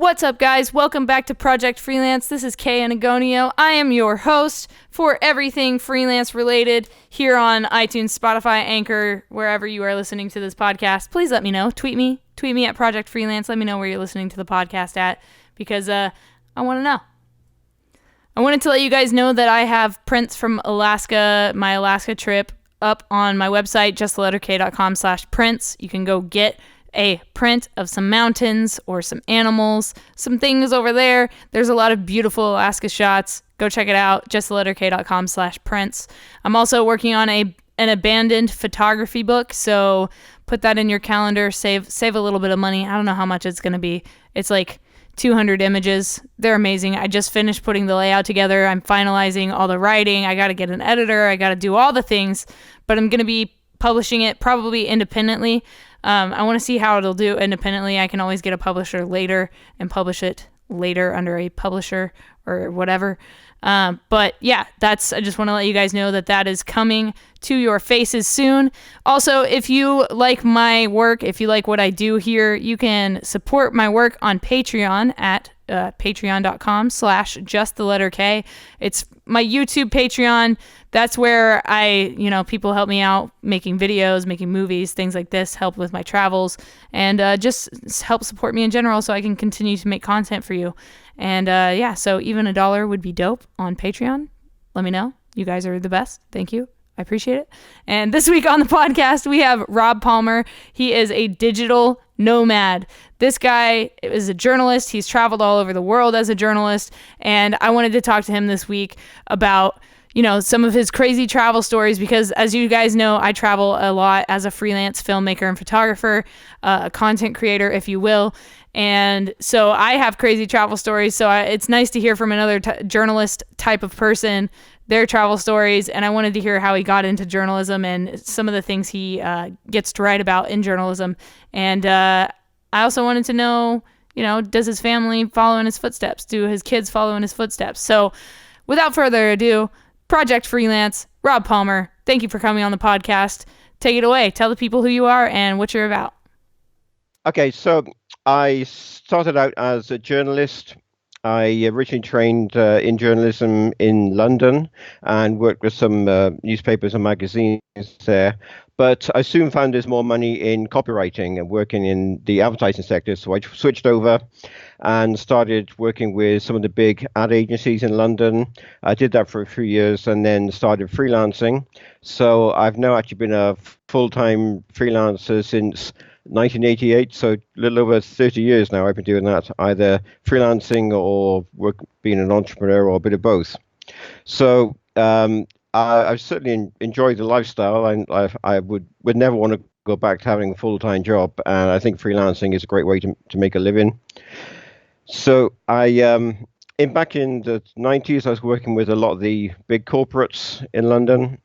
What's up, guys? Welcome back to Project Freelance. This is Kay Anagonio. I am your host for everything freelance related here on iTunes, Spotify, Anchor, wherever you are listening to this podcast. Please let me know. Tweet me at Project Freelance. Let me know where you're listening to the podcast at, because I want to know. I wanted to let you guys know that I have prints from Alaska, my Alaska trip, up on my website, justtheletterk.com/prints. You can go get a print of some mountains or some animals, some things over there. There's a lot of beautiful Alaska shots. Go check it out, justtheletterk.com/prints. I'm also working on an abandoned photography book, so put that in your calendar. Save a little bit of money. I don't know how much it's going to be. It's like 200 images. They're amazing. I just finished putting the layout together. I'm finalizing all the writing. I got to get an editor. I got to do all the things, but I'm going to be publishing it probably independently. I want to see how it'll do independently. I can always get a publisher later and publish it later under a publisher or whatever. But yeah, I just want to let you guys know that is coming to your faces soon. Also, if you like my work, if you like what I do here, you can support my work on Patreon at patreon.com/justtheletterk. It's my YouTube Patreon. That's where people help me out making videos, making movies, things like this, help with my travels, and just help support me in general so I can continue to make content for you. And so even $1 would be dope on Patreon. Let me know. You guys are the best. Thank you. I appreciate it. And this week on the podcast, we have Rob Palmer. He is a digital nomad. This guy is a journalist. He's traveled all over the world as a journalist. And I wanted to talk to him this week about some of his crazy travel stories, because as you guys know, I travel a lot as a freelance filmmaker and photographer, a content creator, if you will. And so I have crazy travel stories. So it's nice to hear from another journalist type of person, their travel stories. And I wanted to hear how he got into journalism and some of the things he gets to write about in journalism. And I also wanted to know, does his family follow in his footsteps? Do his kids follow in his footsteps? So without further ado, Project Freelance, Rob Palmer, thank you for coming on the podcast. Take it away. Tell the people who you are and what you're about. Okay, so I started out as a journalist. I originally trained in journalism in London and worked with some newspapers and magazines there. But I soon found there's more money in copywriting and working in the advertising sector. So I switched over and started working with some of the big ad agencies in London. I did that for a few years and then started freelancing. So I've now actually been a full-time freelancer since 1988, so a little over 30 years now I've been doing that, either freelancing or being an entrepreneur or a bit of both. So I certainly enjoy the lifestyle, and I would never want to go back to having a full-time job, and I think freelancing is a great way to make a living. So back in the 90s, I was working with a lot of the big corporates in London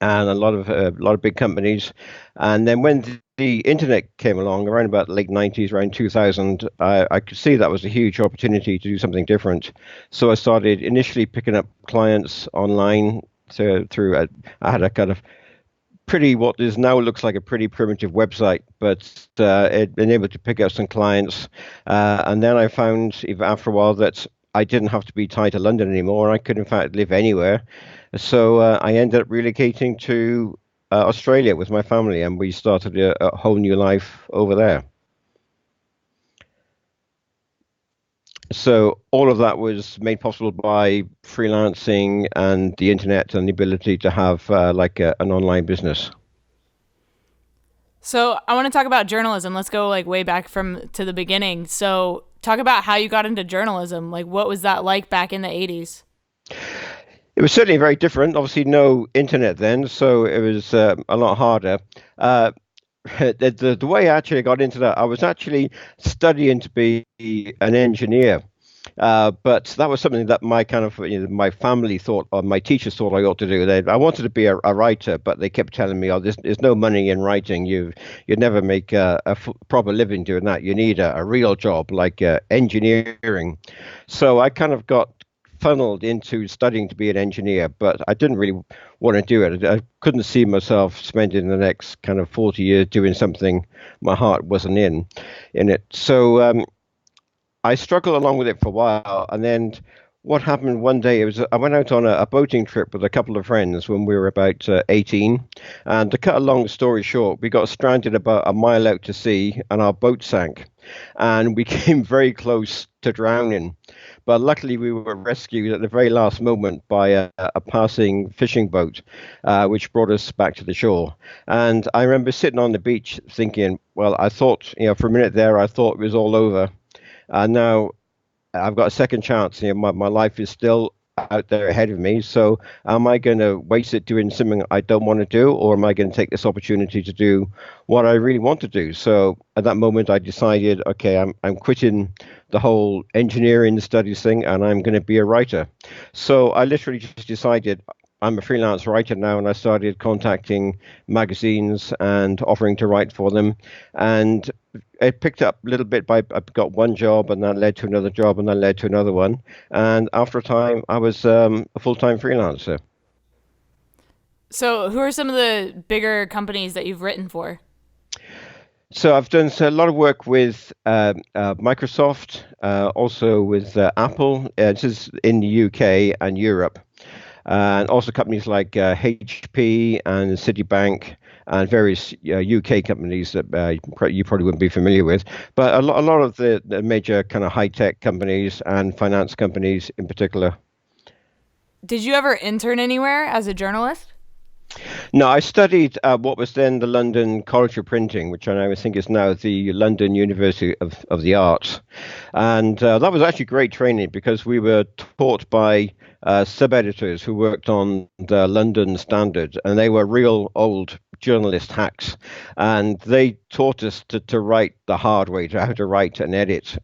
and a lot of big companies. And then when the internet came along around about the late 90s, around 2000, I could see that was a huge opportunity to do something different. So I started initially picking up clients online through I had a kind of what is now looks like a pretty primitive website, but it enabled to pick up some clients. And then I found, even after a while, that I didn't have to be tied to London anymore. I could, in fact, live anywhere. So I ended up relocating to Australia with my family, and we started a whole new life over there. So all of that was made possible by freelancing and the internet and the ability to have an online business. So I want to talk about journalism. Let's go way back to the beginning. So talk about how you got into journalism. What was that like back in the 80s? It was certainly very different. Obviously, no internet then, so it was a lot harder. The way I actually got into that, I was actually studying to be an engineer, but that was something that my my family thought, or my teachers thought I ought to do. I wanted to be a writer, but they kept telling me, "Oh, there's no money in writing. You'd never make a proper living doing that. You need a real job like engineering." So I kind of got funneled into studying to be an engineer, but I didn't really want to do it. I couldn't see myself spending the next kind of 40 years doing something my heart wasn't in it. So I struggled along with it for a while, and then what happened one day, it was I went out on a boating trip with a couple of friends when we were about 18, and to cut a long story short, we got stranded about a mile out to sea, and our boat sank, and we came very close to drowning. But luckily, we were rescued at the very last moment by a passing fishing boat, which brought us back to the shore. And I remember sitting on the beach thinking, well, I thought, for a minute there, I thought it was all over. And now I've got a second chance. My life is still out there ahead of me. So am I going to waste it doing something I don't want to do, or am I going to take this opportunity to do what I really want to do? So at that moment, I decided, okay, I'm quitting the whole engineering studies thing, and I'm going to be a writer. So I literally just decided I'm a freelance writer now, and I started contacting magazines and offering to write for them. And it picked up a little bit I got one job, and that led to another job, and that led to another one. And after a time, I was a full-time freelancer. So, who are some of the bigger companies that you've written for? So I've done a lot of work with Microsoft, also with Apple. This is in the UK and Europe, and also companies like HP and Citibank and various UK companies that you probably wouldn't be familiar with. But a lot of the major kind of high-tech companies and finance companies in particular. Did you ever intern anywhere as a journalist? No, I studied what was then the London College of Printing, which I now think is now the London University of the Arts. And that was actually great training because we were taught by sub-editors who worked on the London Standard, and they were real old journalist hacks. And they taught us to write the hard way, to how to write and edit,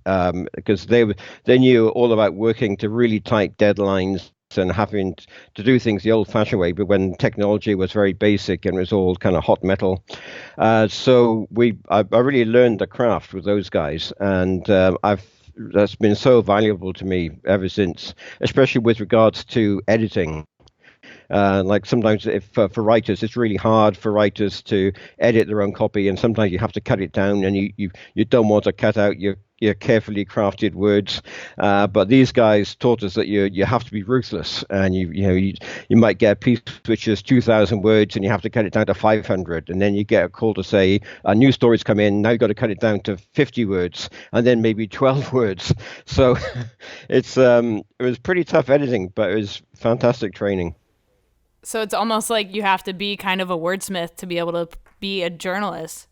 because they knew all about working to really tight deadlines and having to do things the old-fashioned way, but when technology was very basic and it was all kind of hot metal. So I really learned the craft with those guys, and that's been so valuable to me ever since, especially with regards to editing. Like sometimes if for writers, it's really hard for writers to edit their own copy, and sometimes you have to cut it down, and you don't want to cut out your carefully crafted words. But these guys taught us that you have to be ruthless, and you might get a piece which is 2,000 words, and you have to cut it down to 500, and then you get a call to say a new story's come in. Now you've got to cut it down to 50 words, and then maybe 12 words. So it was pretty tough editing, but it was fantastic training. So it's almost like you have to be kind of a wordsmith to be able to be a journalist.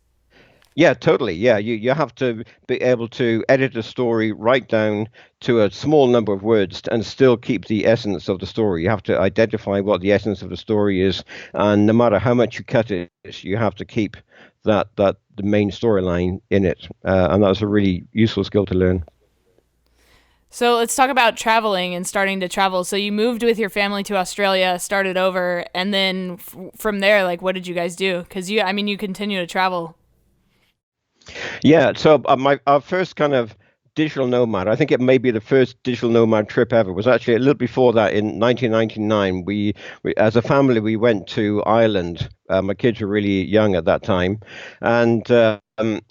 Yeah, totally. Yeah, you have to be able to edit a story right down to a small number of words and still keep the essence of the story. You have to identify what the essence of the story is, and no matter how much you cut it, you have to keep that the main storyline in it. And that's a really useful skill to learn. So let's talk about traveling and starting to travel. So you moved with your family to Australia, started over, and then from there, like, what did you guys do? Because you continue to travel. Yeah, so my our first kind of digital nomad, I think it may be the first digital nomad trip ever, was actually a little before that in 1999. We as a family, we went to Ireland. My kids were really young at that time, and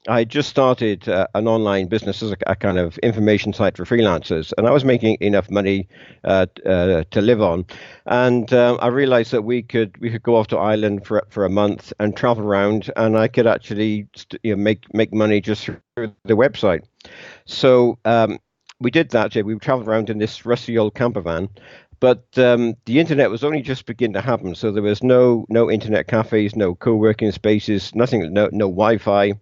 I just started an online business as a kind of information site for freelancers, and I was making enough money to live on. And I realized that we could go off to Ireland for a month and travel around, and I could actually make money just through the website. So we did that. We traveled around in this rusty old camper van, but the internet was only just beginning to happen. So there was no internet cafes, no co-working spaces, nothing, no Wi-Fi.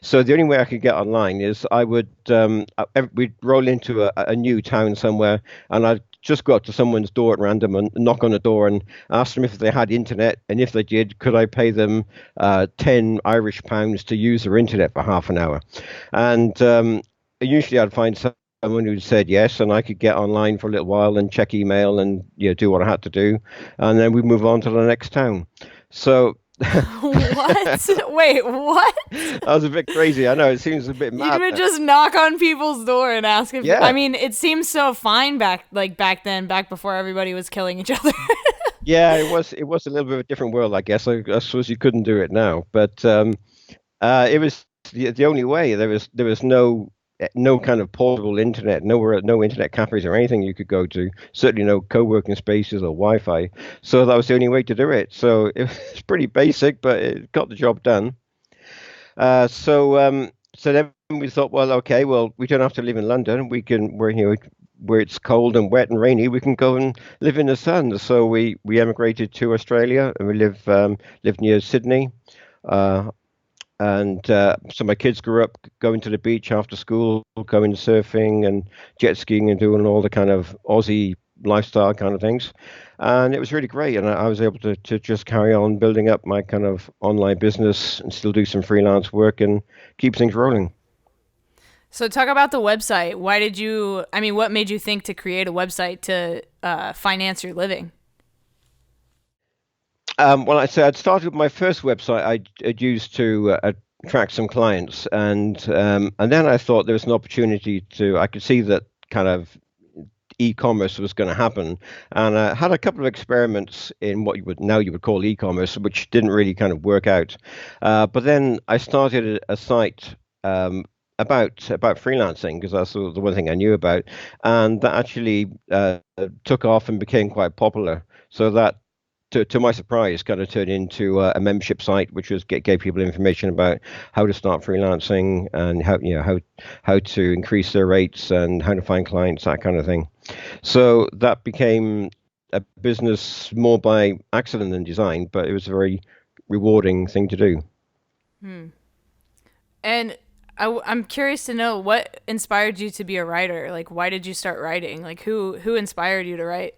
So the only way I could get online is we'd roll into a new town somewhere, and I'd just go up to someone's door at random and knock on the door and ask them if they had internet, and if they did, could I pay them 10 Irish pounds to use their internet for half an hour? And usually I'd find someone who said yes, and I could get online for a little while and check email and do what I had to do, and then we move on to the next town. So What? Wait, what? that was a bit crazy. I know it seems a bit You mad. would just knock on people's door and ask if Yeah, it seems so fine back then, back before everybody was killing each other. yeah, it was a little bit of a different world, I guess. I suppose you couldn't do it now, but it was the only way. There was no no kind of portable internet, nowhere, no internet cafes or anything you could go to. Certainly no co-working spaces or Wi-Fi. So that was the only way to do it. So it was pretty basic, but it got the job done. So then we thought, well, okay, well, we don't have to live in London. Where it's cold and wet and rainy, we can go and live in the sun. So we emigrated to Australia, and we live near Sydney. Uh, and so my kids grew up going to the beach after school, going surfing and jet skiing and doing all the kind of Aussie lifestyle kind of things. And it was really great. And I was able to just carry on building up my kind of online business and still do some freelance work and keep things rolling. So talk about the website. What made you think to create a website to finance your living? Well, I'd started with my first website I'd used to attract some clients, and then I thought there was an opportunity I could see that kind of e-commerce was going to happen, and I had a couple of experiments in what you would call e-commerce, which didn't really kind of work out. But then I started a site. About freelancing because that's the one thing I knew about, and that actually took off and became quite popular. So that to my surprise, kind of turned into a membership site, which gave people information about how to start freelancing and how to increase their rates and how to find clients, that kind of thing. So that became a business more by accident than design, but it was a very rewarding thing to do. And I'm curious to know what inspired you to be a writer. Like, why did you start writing? Like, who inspired you to write?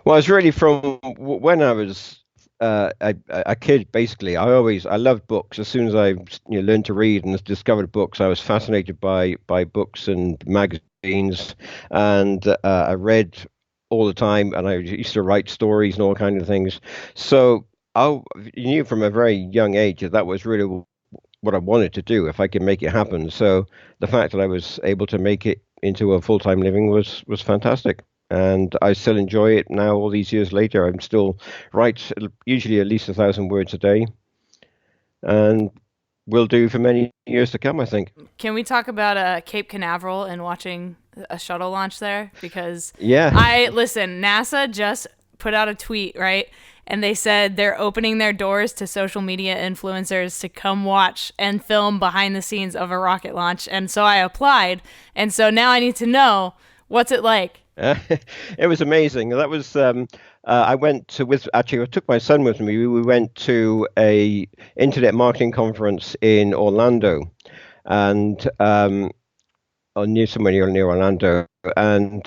Well, it's really from when I was a kid. Basically, I loved books. As soon as I learned to read and discovered books, I was fascinated by books and magazines, and I read all the time. And I used to write stories and all kinds of things. So I knew from a very young age that was really what I wanted to do if I could make it happen. So the fact that I was able to make it into a full-time living was fantastic. And I still enjoy it now, all these years later. I'm still write usually at least 1,000 words a day, and will do for many years to come, I think. Can we talk about Cape Canaveral and watching a shuttle launch there? Because Yeah. NASA just put out a tweet, right? And they said they're opening their doors to social media influencers to come watch and film behind the scenes of a rocket launch. And so I applied. And so now I need to know, what's it like? It was amazing. That was I went to with actually I took my son with me. We went to a internet marketing conference in Orlando, and or near somewhere near Orlando. And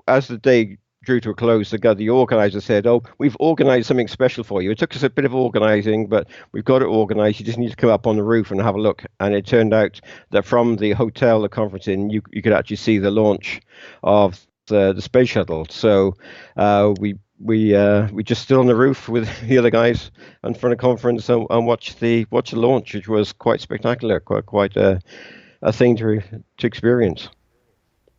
as the day drew to a close, the organizer said, "Oh, we've organized something special for you. It took us a bit of organizing, but we've got it organized. You just need to come up on the roof and have a look." And it turned out that from the hotel, the conference inn, you could actually see the launch of the space shuttle. So we just stood on the roof with the other guys in front of conference and watched the launch, which was quite spectacular, quite a thing to experience.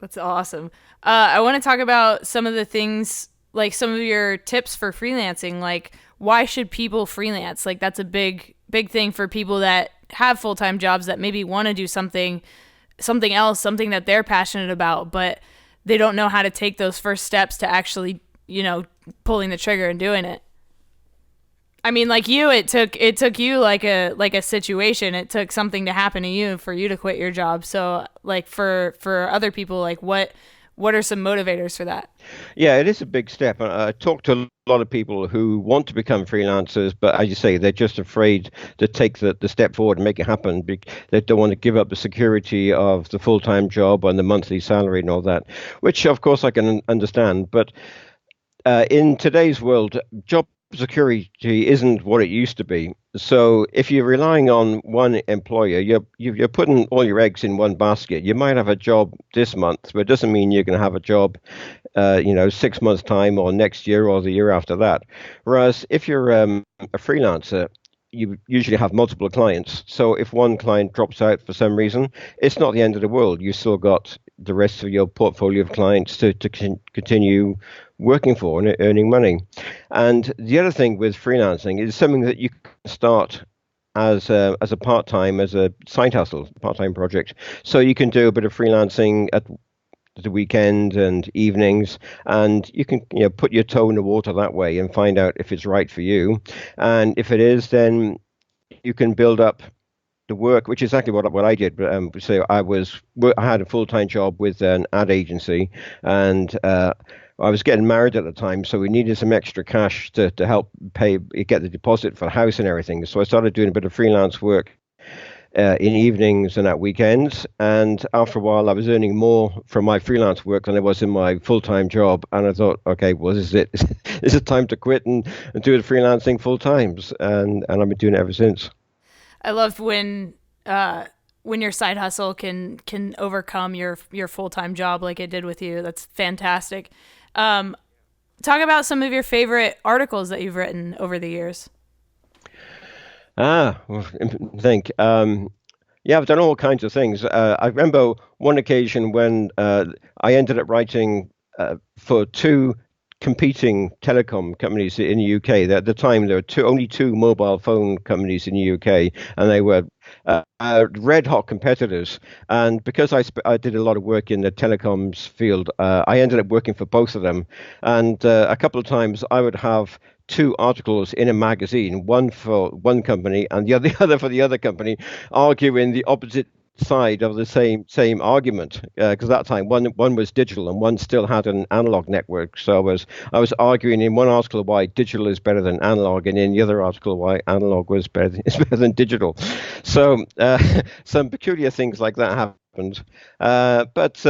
That's awesome. I want to talk about some of the things, like some of your tips for freelancing. Like, why should people freelance? Like, that's a big thing for people that have full-time jobs that maybe want to do something else, something that they're passionate about, but they don't know how to take those first steps to actually, pulling the trigger and doing it. I mean, like you, it took you like a situation. It took something to happen to you for you to quit your job. So, like for other people, like what are some motivators for that? Yeah, it is a big step. I talk to a lot of people who want to become freelancers, but as you say, they're just afraid to take the step forward and make it happen. They don't want to give up the security of the full-time job and the monthly salary and all that, which of course I can understand. But in today's world, job security isn't what it used to be. So if you're relying on one employer, you're putting all your eggs in one basket. You might have a job this month, but it doesn't mean you're going to have a job, 6 months time or next year or the year after that. Whereas if you're a freelancer, you usually have multiple clients. So if one client drops out for some reason, it's not the end of the world. You've still got the rest of your portfolio of clients to continue working for and earning money. And the other thing with freelancing is something that you can start as a part-time, as a side hustle, part-time project. So you can do a bit of freelancing at the weekend and evenings, and you can put your toe in the water that way and find out if it's right for you. And if it is, then you can build up the work, which is exactly what I did. But so I had a full-time job with an ad agency, and I was getting married at the time, so we needed some extra cash to help get the deposit for the house and everything. So I started doing a bit of freelance work in evenings and at weekends. And after a while, I was earning more from my freelance work than I was in my full-time job. And I thought, okay, well, this is it. This is time to quit and do the freelancing full times. And I've been doing it ever since. I love when your side hustle can overcome your full time job like it did with you. That's fantastic. Um, Talk about some of your favorite articles that you've written over the years. Well, think. Yeah, I've done all kinds of things. I remember one occasion when I ended up writing for two competing telecom companies in the UK. At the time, there were only two mobile phone companies in the UK, and they were red hot competitors. And because I did a lot of work in the telecoms field, I ended up working for both of them. And a couple of times I would have two articles in a magazine, one for one company and the other for the other company, arguing the opposite side of the same argument, because that time one was digital and one still had an analog network. So I was arguing in one article why digital is better than analog, and in the other article why analog is better than digital. So some peculiar things like that happened. But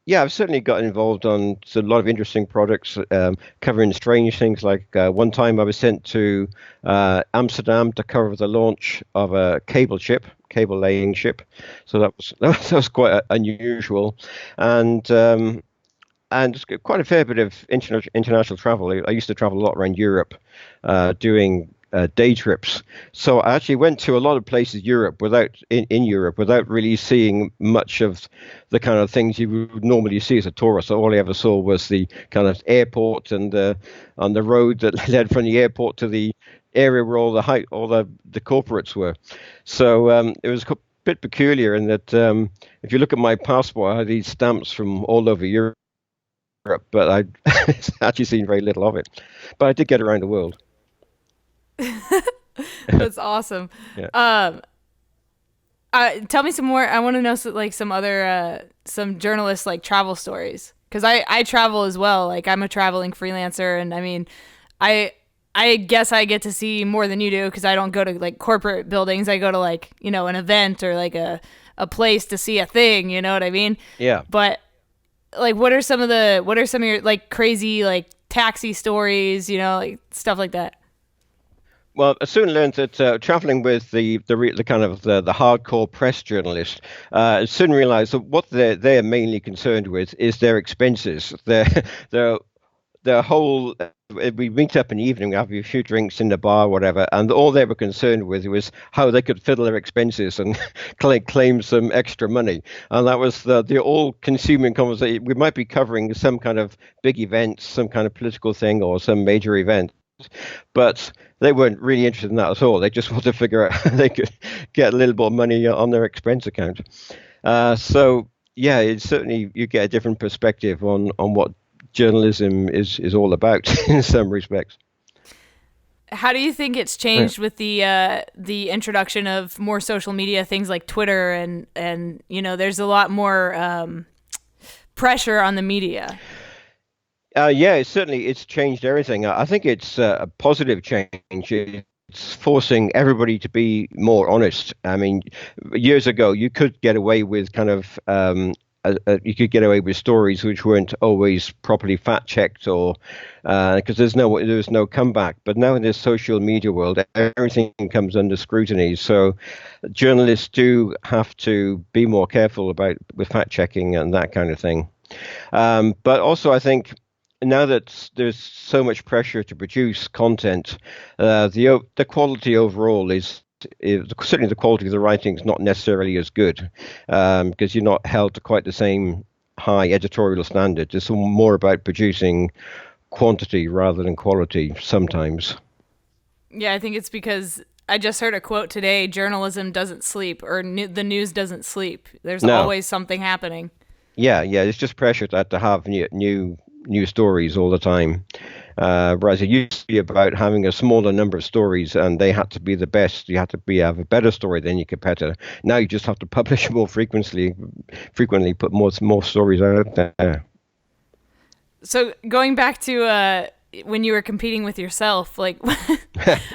yeah, I've certainly got involved on a lot of interesting projects, covering strange things. Like one time I was sent to Amsterdam to cover the launch of a cable laying ship. So that was quite unusual, and and quite a fair bit of international travel. I used to travel a lot around Europe, doing day trips. So I actually went to a lot of places in Europe without really seeing much of the kind of things you would normally see as a tourist. So all I ever saw was the kind of airport and on the road that led from the airport to the area where all the corporates were. So it was a bit peculiar in that if you look at my passport, I had these stamps from all over Europe, but I actually seen very little of it. But I did get around the world. That's awesome. Yeah. Um, Tell me some more. I want to know like some other some journalists like travel stories because I travel as well. Like I'm a traveling freelancer, and I mean, I I guess I get to see more than you do because I don't go to like corporate buildings. I go to like an event or like a place to see a thing. You know what I mean? Yeah. But like, what are some of your like crazy like taxi stories? Like stuff like that. Well, I soon learned that traveling with the kind of the hardcore press journalist, I soon realized that what they're mainly concerned with is their expenses. Their their whole we meet up in the evening, we have a few drinks in the bar, whatever, and all they were concerned with was how they could fiddle their expenses and claim some extra money. And that was the all-consuming conversation. We might be covering some kind of big event, some kind of political thing, or some major event, but they weren't really interested in that at all. They just wanted to figure out how they could get a little bit of money on their expense account. So yeah, it's certainly you get a different perspective on what journalism is all about in some respects. How do you think it's Yeah. changed with the introduction of more social media things like Twitter and there's a lot more pressure on the media. Yeah, it's changed everything. I think it's a positive change. It's forcing everybody to be more honest. I mean, years ago, you could get away with kind of you could get away with stories which weren't always properly fact checked, or because there's no comeback. But now in this social media world, everything comes under scrutiny. So journalists do have to be more careful about with fact checking and that kind of thing. But also, I think now that there's so much pressure to produce content, the quality overall is certainly the quality of the writing is not necessarily as good, because you're not held to quite the same high editorial standards. It's more about producing quantity rather than quality sometimes. Yeah, I think it's because I just heard a quote today: "Journalism doesn't sleep, or the news doesn't sleep. There's No. always something happening." Yeah, yeah. It's just pressure to have new stories all the time. Whereas it used to be about having a smaller number of stories, and they had to be the best. You had to have a better story than your competitor. Now you just have to publish more frequently put more stories out there. So going back to when you were competing with yourself, like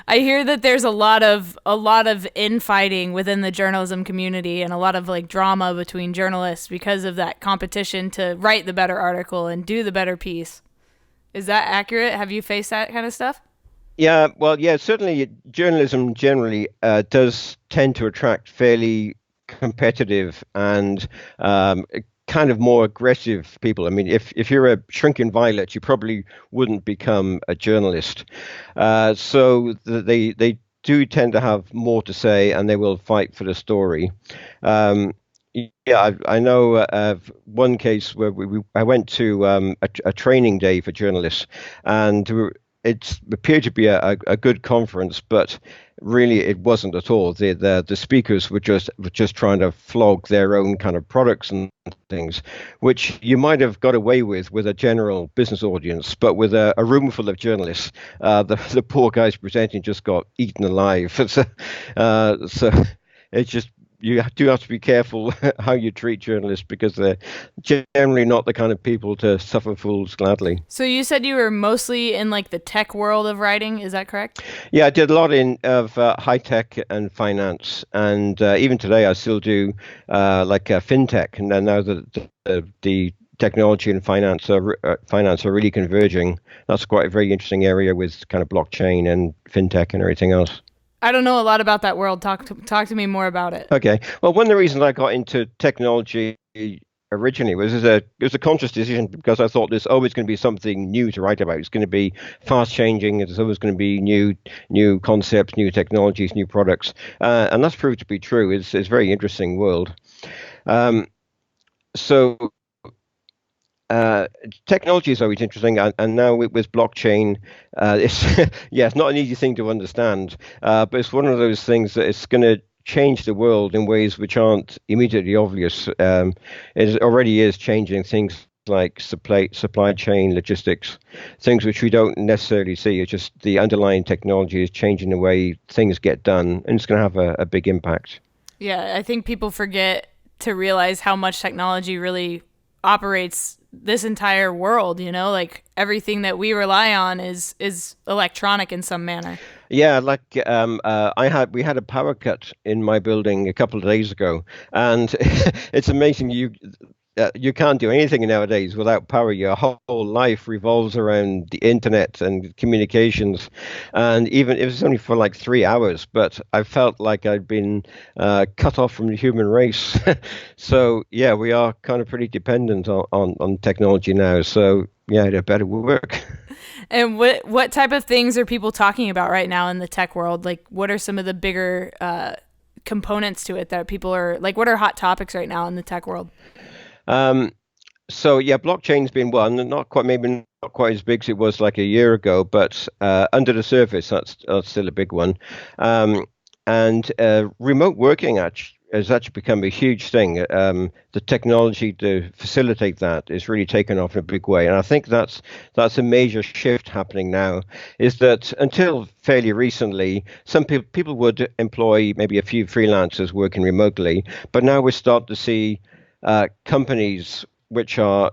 I hear that there's a lot of infighting within the journalism community and a lot of like drama between journalists because of that competition to write the better article and do the better piece. Is that accurate? Have you faced that kind of stuff? Yeah, well, yeah, certainly journalism generally does tend to attract fairly competitive and kind of more aggressive people. I mean, if you're a shrinking violet, you probably wouldn't become a journalist. They do tend to have more to say, and they will fight for the story. Yeah, I know of one case where I went to a training day for journalists, and it appeared to be a good conference, but really it wasn't at all. The speakers were just trying to flog their own kind of products and things, which you might have got away with a general business audience, but with a room full of journalists, the poor guys presenting just got eaten alive. So it's just. You do have to be careful how you treat journalists because they're generally not the kind of people to suffer fools gladly. So you said you were mostly in like the tech world of writing. Is that correct? Yeah, I did a lot of high tech and finance, and even today I still do fintech. And now that the technology and finance are really converging, that's quite a very interesting area with kind of blockchain and fintech and everything else. I don't know a lot about that world. Talk to me more about it. Okay. Well, one of the reasons I got into technology originally was it was a conscious decision because I thought there's always going to be something new to write about. It's going to be fast changing. There's always going to be new concepts, new technologies, new products, and that's proved to be true. It's a very interesting world. So. Technology is always interesting, and now with blockchain, it's not an easy thing to understand, but it's one of those things that it's going to change the world in ways which aren't immediately obvious. It already is changing things like supply chain, logistics, things which we don't necessarily see. It's just the underlying technology is changing the way things get done, and it's going to have a big impact. Yeah, I think people forget to realize how much technology really operates this entire world, like everything that we rely on is electronic in some manner. Yeah, like we had a power cut in my building a couple of days ago, and it's amazing you can't do anything nowadays without power. Your whole life revolves around the internet and communications, and even it was only for like 3 hours, but I felt like I'd been cut off from the human race. So yeah, we are kind of pretty dependent on technology now. So yeah, it better work. And what type of things are people talking about right now in the tech world? Like, what are some of the bigger components to it that people are like? What are hot topics right now in the tech world? So yeah, blockchain's been one, maybe not quite as big as it was like a year ago, but under the surface, that's still a big one. And remote working has actually become a huge thing. The technology to facilitate that is really taken off in a big way, and I think that's a major shift happening now. Is that until fairly recently, some people would employ maybe a few freelancers working remotely, but now we're starting to see companies which are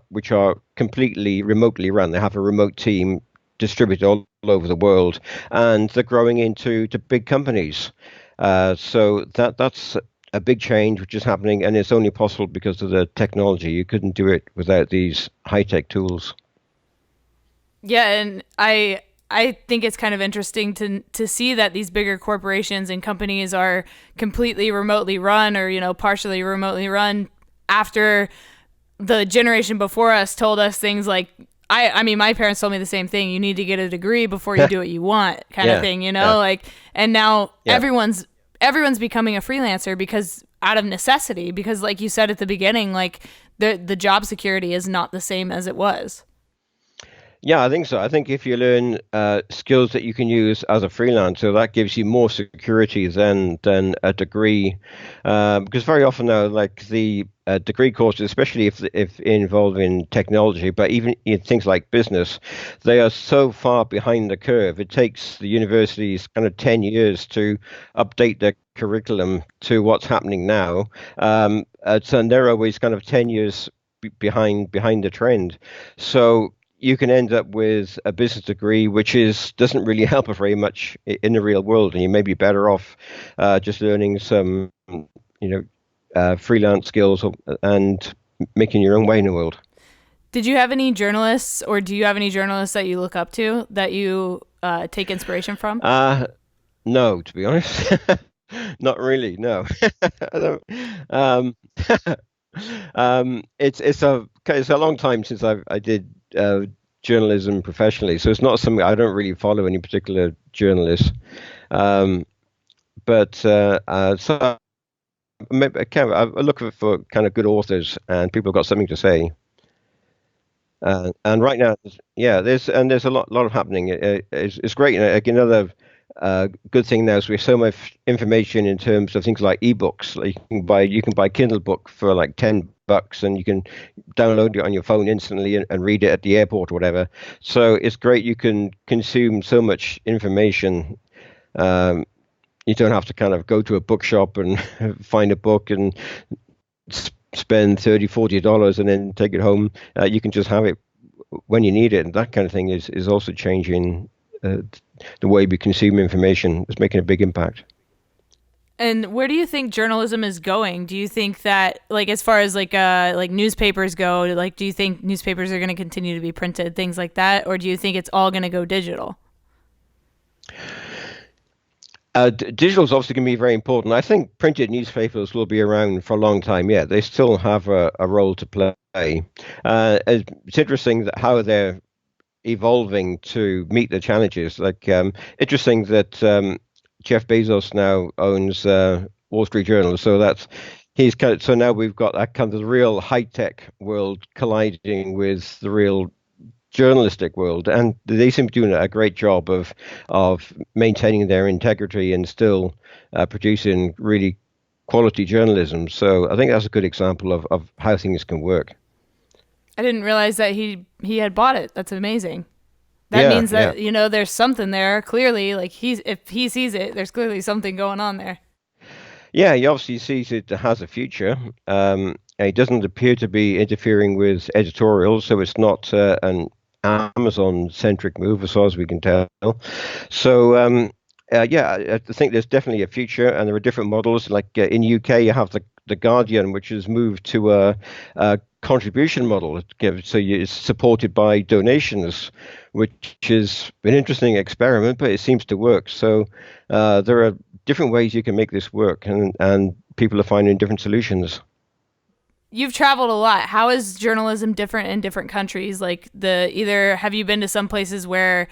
completely remotely run. They have a remote team distributed all over the world, and they're growing into big companies. So that's a big change which is happening, and it's only possible because of the technology. You couldn't do it without these high-tech tools. Yeah, and I think it's kind of interesting to see that these bigger corporations and companies are completely remotely run or partially remotely run after the generation before us told us things like, I mean, my parents told me the same thing. You need to get a degree before you do what you want, kind of thing, like, and now everyone's becoming a freelancer because out of necessity, because like you said at the beginning, like the job security is not the same as it was. Yeah, I think so. I think if you learn skills that you can use as a freelancer, that gives you more security than a degree. Because very often now, like the degree courses, especially if involving technology, but even in things like business, they are so far behind the curve. It takes the universities kind of 10 years to update their curriculum to what's happening now. And they're always kind of 10 years behind the trend. So you can end up with a business degree which is doesn't really help us very much in the real world, and you may be better off just learning some, freelance skills and making your own way in the world. Did you have any journalists, or do you have any journalists that you look up to that you take inspiration from? Uh, no, to be honest, not really. No, I don't. It's a long time since I did journalism professionally, so it's not something I don't really follow any particular journalists. Um, but maybe I look for kind of good authors and people who've got something to say. And right now, yeah, there's a lot of happening. It's great. Like another good thing now is we have so much information in terms of things like ebooks. Like you can buy Kindle book for like $10, and you can download it on your phone instantly and read it at the airport or whatever. So it's great. You can consume so much information. Um, you don't have to kind of go to a bookshop and find a book and spend $30, $40 and then take it home. You can just have it when you need it, and that kind of thing is also changing uh, the way we consume information. It's making a big impact. And where do you think journalism is going? Do you think that, like, as far as like newspapers go, like, do you think newspapers are going to continue to be printed, things like that, or do you think it's all going to go digital? Digital is obviously going to be very important. I think printed newspapers will be around for a long time. Yeah, they still have a role to play. It's interesting that how they're evolving to meet the challenges. Like, interesting that Jeff Bezos now owns Wall Street Journal, so he's kind of, so now we've got that kind of the real high tech world colliding with the real journalistic world, and they seem to be doing a great job of maintaining their integrity and still producing really quality journalism. So I think that's a good example of how things can work. I didn't realize that he had bought it. That's amazing. That Yeah, means yeah. that, there's something there. Clearly, like, if he sees it, there's clearly something going on there. Yeah, he obviously sees it has a future. And he doesn't appear to be interfering with editorials, so it's not an Amazon-centric move, as far as we can tell. So, yeah, I think there's definitely a future, and there are different models. Like in UK, you have the Guardian, which has moved to a contribution model. It's supported by donations, which is an interesting experiment, but it seems to work. So there are different ways you can make this work, and people are finding different solutions. You've traveled a lot. How is journalism different in different countries? Like, either have you been to some places where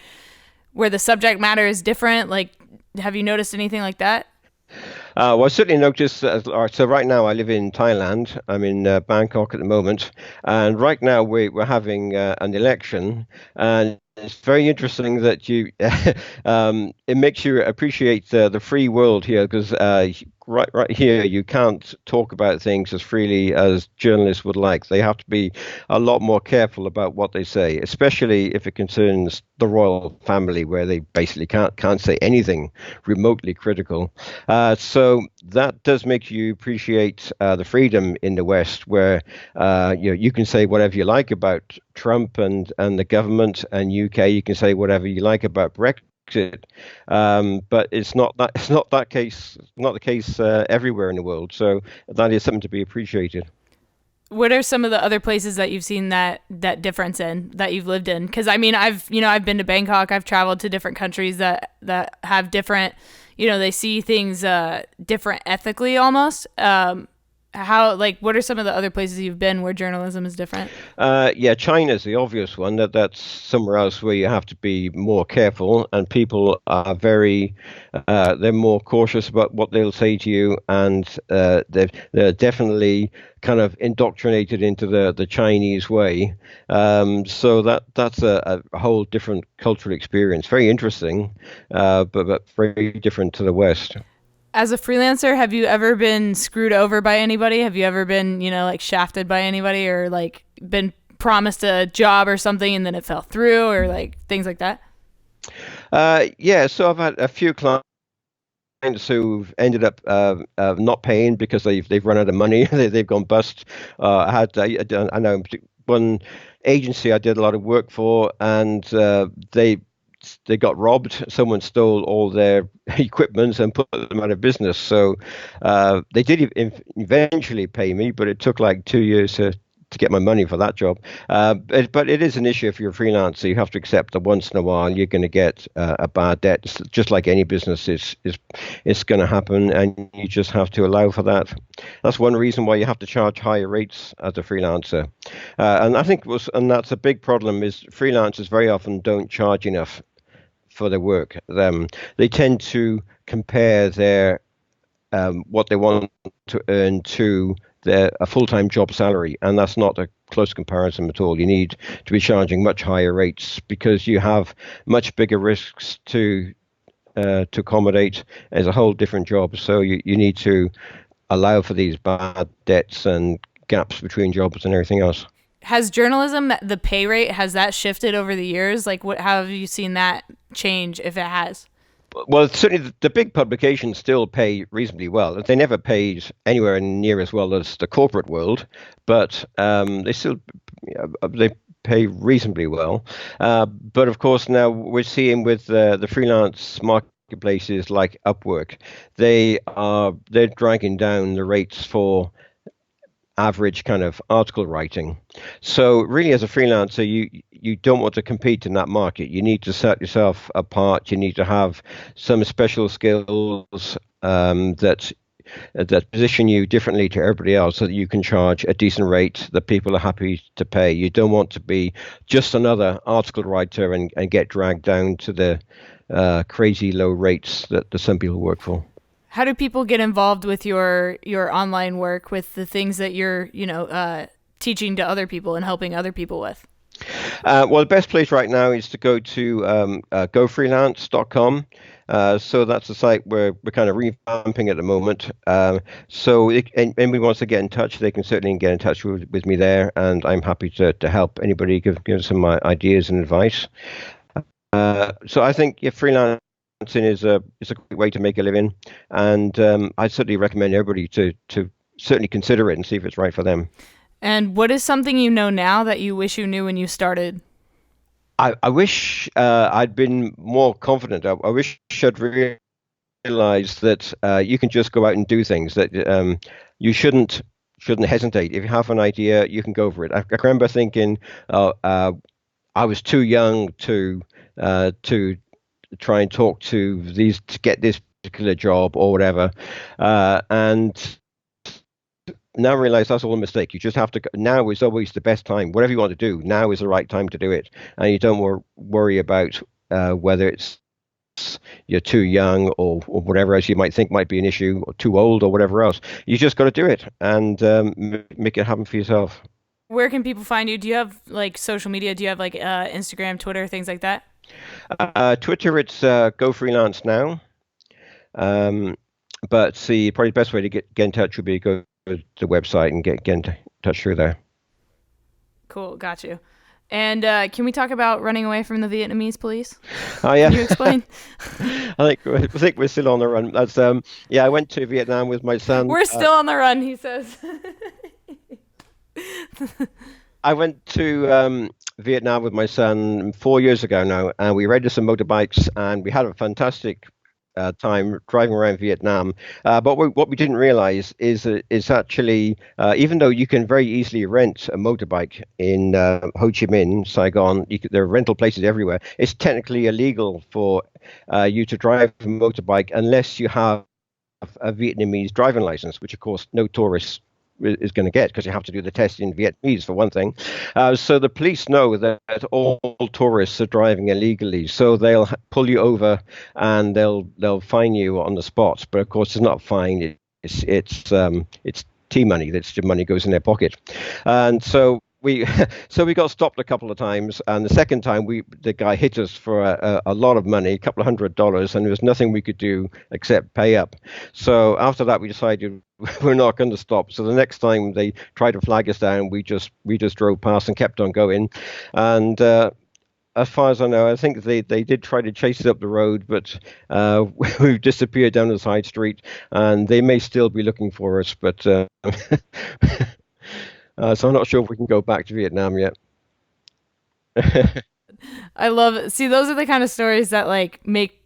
the subject matter is different? Like, have you noticed anything like that? Well, I certainly noticed that. So right now I live in Thailand. I'm in Bangkok at the moment, and right now we're having an election, and it's very interesting that it makes you appreciate the free world here, because right here you can't talk about things as freely as journalists would like. They have to be a lot more careful about what they say, especially if it concerns the royal family, where they basically can't say anything remotely critical. So that does make you appreciate the freedom in the West, where you can say whatever you like about Trump and the government, and UK you can say whatever you like about Brexit. But it's not the case everywhere in the world. So that is something to be appreciated. What are some of the other places that you've seen that difference in, that you've lived in? Because I mean, I've been to Bangkok. I've traveled to different countries that have different, they see things different ethically almost. How, like, what are some of the other places you've been where journalism is different? Yeah, China's the obvious one. That's somewhere else where you have to be more careful, and people are they're more cautious about what they'll say to you, and they're definitely kind of indoctrinated into the Chinese way. So that's a whole different cultural experience. Very interesting, but very different to the West. As a freelancer, have you ever been screwed over by anybody? Have you ever been, like shafted by anybody, or like been promised a job or something and then it fell through, or like things like that? Yeah, so I've had a few clients who've ended up not paying because they've run out of money. They've gone bust. I know one agency I did a lot of work for, and they got robbed. Someone stole all their equipment and put them out of business. So they did eventually pay me, but it took like 2 years to get my money for that job. But it is an issue if you're a freelancer. You have to accept that once in a while you're going to get a bad debt. Just like any business, it's going to happen, and you just have to allow for that. That's one reason why you have to charge higher rates as a freelancer. And I think that's a big problem is freelancers very often don't charge enough for their work. They tend to compare their what they want to earn to a full-time job salary, and that's not a close comparison at all. You need to be charging much higher rates because you have much bigger risks to accommodate as a whole different job. So you need to allow for these bad debts and gaps between jobs and everything else. Has journalism, the pay rate, has that shifted over the years? Like, how have you seen that change, if it has? Well, certainly the big publications still pay reasonably well. They never paid anywhere near as well as the corporate world, but they pay reasonably well. But of course, now we're seeing with the freelance marketplaces like Upwork, they're dragging down the rates for average kind of article writing. So really, as a freelancer, you don't want to compete in that market. You need to set yourself apart. You need to have some special skills that position you differently to everybody else, so that you can charge a decent rate that people are happy to pay. You don't want to be just another article writer and get dragged down to the crazy low rates that some people work for. How do people get involved with your online work, with the things that you're, teaching to other people and helping other people with? Well, the best place right now is to go to gofreelance.com. So that's the site where we're kind of revamping at the moment. So anybody wants to get in touch, they can certainly get in touch with me there, and I'm happy to help anybody, give some ideas and advice. So I think freelancing is a great way to make a living, and I certainly recommend everybody to certainly consider it and see if it's right for them. And what is something you know now that you wish you knew when you started? I wish I'd been more confident. I wish I'd realized that you can just go out and do things, that you shouldn't hesitate. If you have an idea, you can go for it. I remember thinking I was too young to try and talk to get this particular job or whatever, and now I realize that's all a mistake. You just have to. Now is always the best time. Whatever you want to do, now is the right time to do it, and you don't worry about whether you're too young or whatever else you might think might be an issue, or too old or whatever else. You just got to do it and make it happen for yourself. Where can people find you? Do you have like social media? Do you have like Instagram, Twitter, things like that? Twitter, it's Go Freelance Now. But probably the best way to get in touch would be go to the website and get in touch through there. Cool, got you. And can we talk about running away from the Vietnamese police? Oh yeah. Can you explain? I think we're still on the run. That's I went to Vietnam with my son. We're still on the run, he says. I went to Vietnam with my son 4 years ago now, and we rented some motorbikes, and we had a fantastic time driving around Vietnam. But what we didn't realize is actually, even though you can very easily rent a motorbike in Ho Chi Minh, Saigon, there are rental places everywhere. It's technically illegal for you to drive a motorbike unless you have a Vietnamese driving license, which of course no tourists is going to get, because you have to do the test in Vietnamese for one thing. So the police know that all tourists are driving illegally, so they'll pull you over and they'll fine you on the spot. But of course, it's not a fine. It's tea money. That's your money goes in their pocket, and so we so we got stopped a couple of times, and the second time the guy hit us for a lot of money, a couple of $100, and there was nothing we could do except pay up. So after that, we decided we're not going to stop. So the next time they tried to flag us down, we just drove past and kept on going, and as far as I know, I think they did try to chase us up the road, but we've disappeared down the side street, and they may still be looking for us. But so I'm not sure if we can go back to Vietnam yet. I love it. See, those are the kind of stories that like make,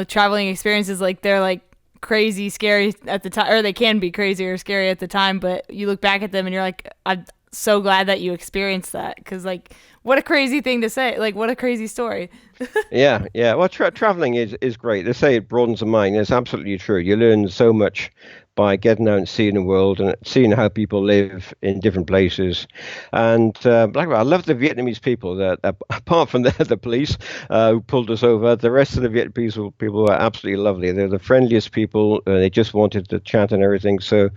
traveling experiences, like they're like crazy, scary at the time, or they can be crazy or scary at the time, but you look back at them and you're like, I'm so glad that you experienced that, because like, what a crazy thing to say. Like, what a crazy story. Yeah. Well, traveling is great. They say it broadens the mind. It's absolutely true. You learn so much by getting out and seeing the world and seeing how people live in different places. And like I love the Vietnamese people. That apart from the police who pulled us over, the rest of the Vietnamese people were absolutely lovely. They're the friendliest people. They just wanted to chat and everything. So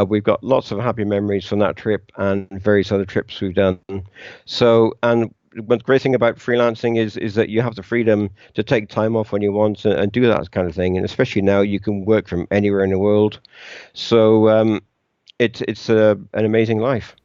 we've got lots of happy memories from that trip and various other trips we've done. So, and the great thing about freelancing is that you have the freedom to take time off when you want and do that kind of thing. And especially now, you can work from anywhere in the world. So it's an amazing life.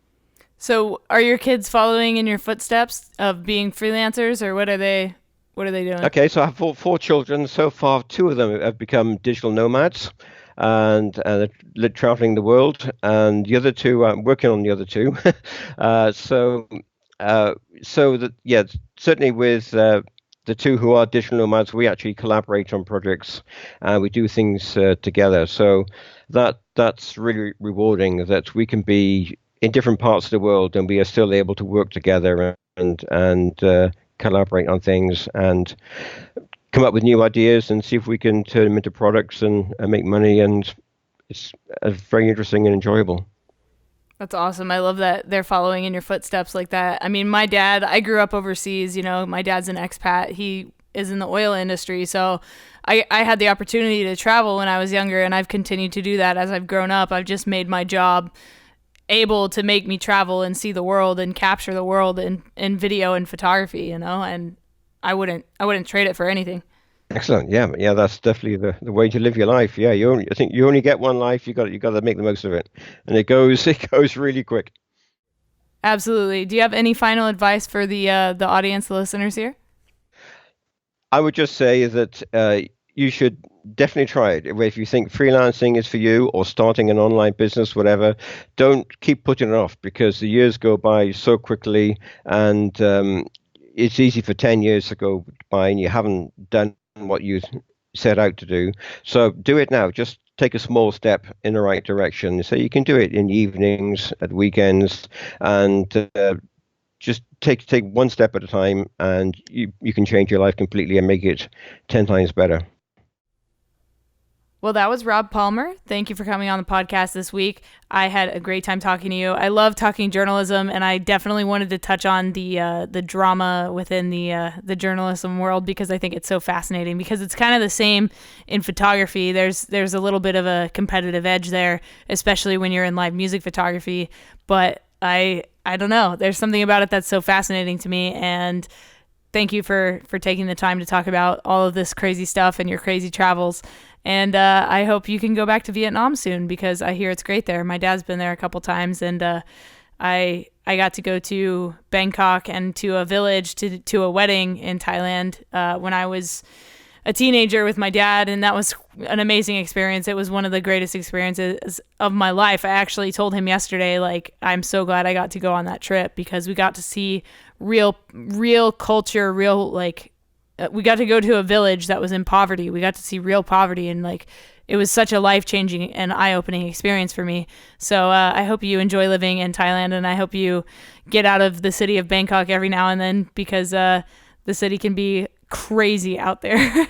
So are your kids following in your footsteps of being freelancers, or what are they doing? Okay, so I have four children. So far, two of them have become digital nomads, and they're traveling the world. And the other two, I'm working on the other two. Certainly with the two who are digital nomads, we actually collaborate on projects and we do things together. So that's really rewarding, that we can be in different parts of the world and we are still able to work together and collaborate on things and come up with new ideas and see if we can turn them into products and make money. And it's very interesting and enjoyable. That's awesome. I love that they're following in your footsteps like that. I mean, my dad, I grew up overseas, my dad's an expat. He is in the oil industry. So I had the opportunity to travel when I was younger, and I've continued to do that as I've grown up. I've just made my job able to make me travel and see the world and capture the world in video and photography, and I wouldn't trade it for anything. Excellent. Yeah, that's definitely the way to live your life. Yeah, I think you only get one life. You got to make the most of it, and it goes really quick. Absolutely. Do you have any final advice for the audience, the listeners here? I would just say that you should definitely try it. If you think freelancing is for you, or starting an online business, whatever, don't keep putting it off, because the years go by so quickly, and it's easy for 10 years to go by and you haven't done what you set out to do. So do it now. Just take a small step in the right direction. So you can do it in the evenings, at weekends, and just take one step at a time, and you can change your life completely and make it 10 times better. Well, that was Rob Palmer. Thank you for coming on the podcast this week. I had a great time talking to you. I love talking journalism, and I definitely wanted to touch on the drama within the journalism world, because I think it's so fascinating, because it's kind of the same in photography. There's a little bit of a competitive edge there, especially when you're in live music photography. But I don't know. There's something about it that's so fascinating to me, and thank you for taking the time to talk about all of this crazy stuff and your crazy travels. And I hope you can go back to Vietnam soon, because I hear it's great there. My dad's been there a couple times, and I got to go to Bangkok and to a village to a wedding in Thailand when I was a teenager with my dad, and that was an amazing experience. It was one of the greatest experiences of my life. I actually told him yesterday, like, I'm so glad I got to go on that trip, because we got to see real culture, we got to go to a village that was in poverty. We got to see real poverty, and it was such a life-changing and eye-opening experience for me. So I hope you enjoy living in Thailand, and I hope you get out of the city of Bangkok every now and then, because the city can be crazy out there.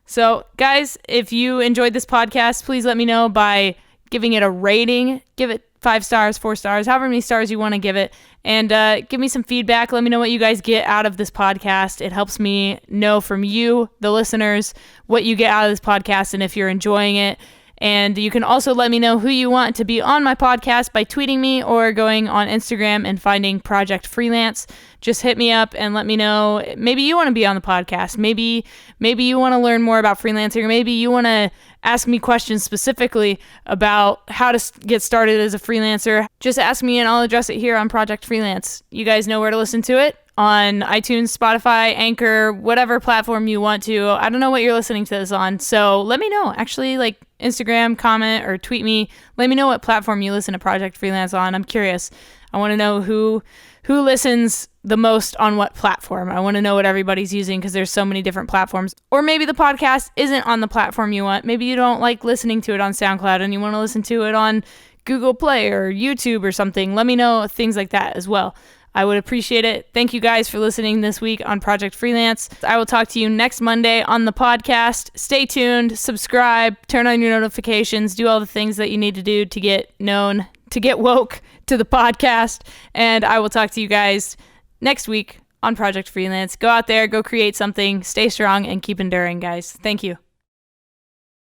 So guys, if you enjoyed this podcast, please let me know by giving it a rating. Give it 5 stars, 4 stars, however many stars you want to give it. And give me some feedback. Let me know what you guys get out of this podcast. It helps me know from you, the listeners, what you get out of this podcast and if you're enjoying it. And you can also let me know who you want to be on my podcast by tweeting me or going on Instagram and finding Project Freelance. Just hit me up and let me know. Maybe you want to be on the podcast. Maybe you want to learn more about freelancing, or maybe you want to ask me questions specifically about how to get started as a freelancer. Just ask me and I'll address it here on Project Freelance. You guys know where to listen to it. On iTunes, Spotify, Anchor, whatever platform you want to. I don't know what you're listening to this on, so let me know. Actually, like Instagram, comment, or tweet me. Let me know what platform you listen to Project Freelance on. I'm curious. I want to know who listens the most on what platform. I want to know what everybody's using because there's so many different platforms. Or maybe the podcast isn't on the platform you want. Maybe you don't like listening to it on SoundCloud and you want to listen to it on Google Play or YouTube or something. Let me know things like that as well. I would appreciate it. Thank you guys for listening this week on Project Freelance. I will talk to you next Monday on the podcast. Stay tuned, subscribe, turn on your notifications, do all the things that you need to do to get known, to get woke to the podcast. And I will talk to you guys next week on Project Freelance. Go out there, go create something, stay strong, and keep enduring, guys. Thank you.